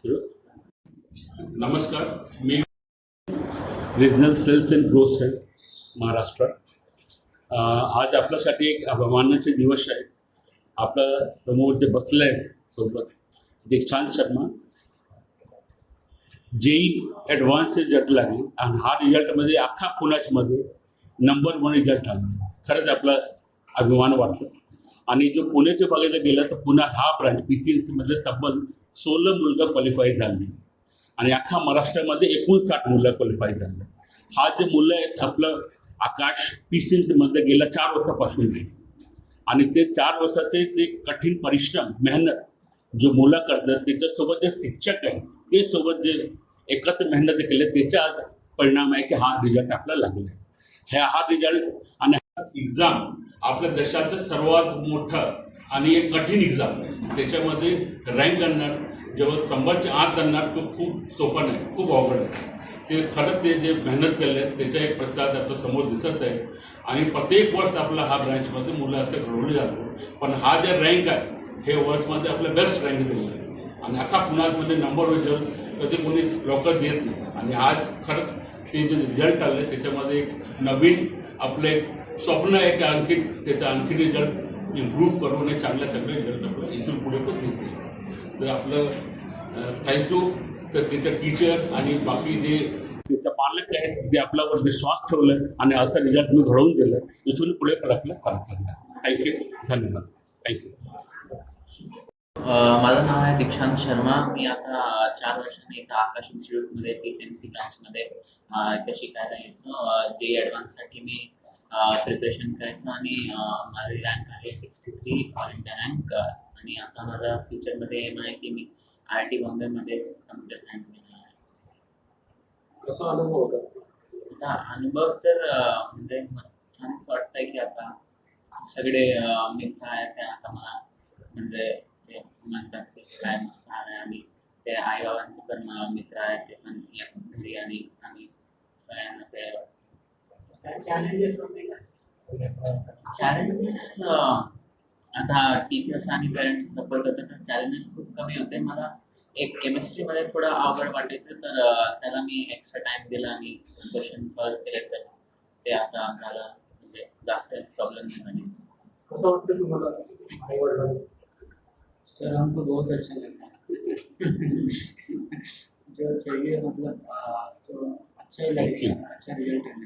नमस्कार, मी regional sales and growth head Maharashtra. आज आपल्यासाठी एक अभिमानाचे दिवस आहे। आपल्या समोर जे बसले आहेत सोबत दीक्षांत शर्मा जेई ॲडव्हान्स रिझल्ट लागले आणि हा रिझल्टमध्ये अख्खा पुण्यामध्ये नंबर 1 रिझल्ट आला। खरंच आपला अभिमान वाटतो। आणि जो पुण्याच्या बघायला गेलं तर पुणे हा ब्रांच PCMCमध्ये तब्बल 16 मुलं क्वालिफाय झाली आणि अख्खा महाराष्ट्रामध्ये 59 मुलं क्वालिफाय झाले। हा जे मुलं आहेत आपलं आकाश PCMCमध्ये गेल्या 4 वर्षापासून आहे आणि ते 4 वर्षाचे ते कठीण परिश्रम मेहनत जो मुलं करतात त्याच्यासोबत जे शिक्षक आहे ते सोबत जे एकत्र मेहनत केले त्याचा परिणाम आहे की हा रिझल्ट आपल्याला लागला। हा रिझल्ट आणि एक्झाम आपल्या देशाचं सर्वात मोठं आणि एक कठीण एक्झाम त्याच्यामध्ये रँक करणार जेव्हा 100च्या आत करणार तो खूप सोपं नाही, खूप अवघड आहे। ते खरंच ते जे मेहनत केले त्याचा एक प्रसाद आपल्या समोर दिसत आहे आणि प्रत्येक वर्ष आपला हा ब्रँचमध्ये मुलं असं घडवली जातो। पण हा जे रँक आहे हे वर्षमध्ये आपलं बेस्ट रँक दिलं आहे आणि अख्खा पुण्यामध्ये नंबर रिझल्ट कधी कोणी लवकर देत नाही आणि आज खरंच ते जे रिझल्ट आले त्याच्यामध्ये एक नवीन आपलं एक स्वप्न आहे की आणखी त्याचा आणखी रिझल्ट इम्प्रूव्ह करून एक चांगले रिझल्ट आपलं इथून पुढे पण देते। तर आपलं थँक्यू तर त्याच्या टीचर आणि बाकी जे त्याच्या पालक आहेत ते आपल्यावर विश्वास ठेवलं आणि असं रिझल्ट मी घडवून दिलं इथून पुढे पण आपलं करत चाललं। थँक्यू, धन्यवाद, थँक्यू। माझं नाव आहे दीक्षांत शर्मा। मी आता 4 वर्षांनी इथं आकाश इन्स्टिट्यूटमध्ये PCMC ब्रांचमध्ये इथं शिकायला यायचो। जे ॲडव्हान्ससाठी मी प्रिपरेशन करायचं आणि माझी रँक आहे 63 ऑल इंडिया रँक आणि आता माझा फ्युचरमध्ये एम आहे की मी IIT बॉम्बेमध्ये कम्प्युटर सायन्स घेणार आहे। कसा अनुभव होता? आता अनुभव तर म्हणजे मस्त छानच वाटतंय की आता सगळे मित्र आहेत ते आता मला म्हणजे ते म्हणतात की काय मस्त आहे आणि ते आईबाबांचे पण मित्र आहेत ते पण येतात घरी आणि आम्ही सगळ्यांना ते चॅलेंजेस आता टीचर्स आणि पेरेंट्स सपोर्ट होतं तर चॅलेंजेस खूप कमी होते। मला एक केमिस्ट्रीमध्ये थोडं अवघड वाटायचं तर त्याला मी एक्स्ट्रा टाइम दिला आणि क्वेश्चन सॉल्व्ह केले तर ते आता झालं म्हणजे जास्त प्रॉब्लेम नाही। कसं वाटतं तुम्हाला आई-वडिलांनी? सर हमको बहुत अच्छा लगा। जो चाहिए मतलब तो अच्छा ही लगेगा, अच्छा रिजल्ट है।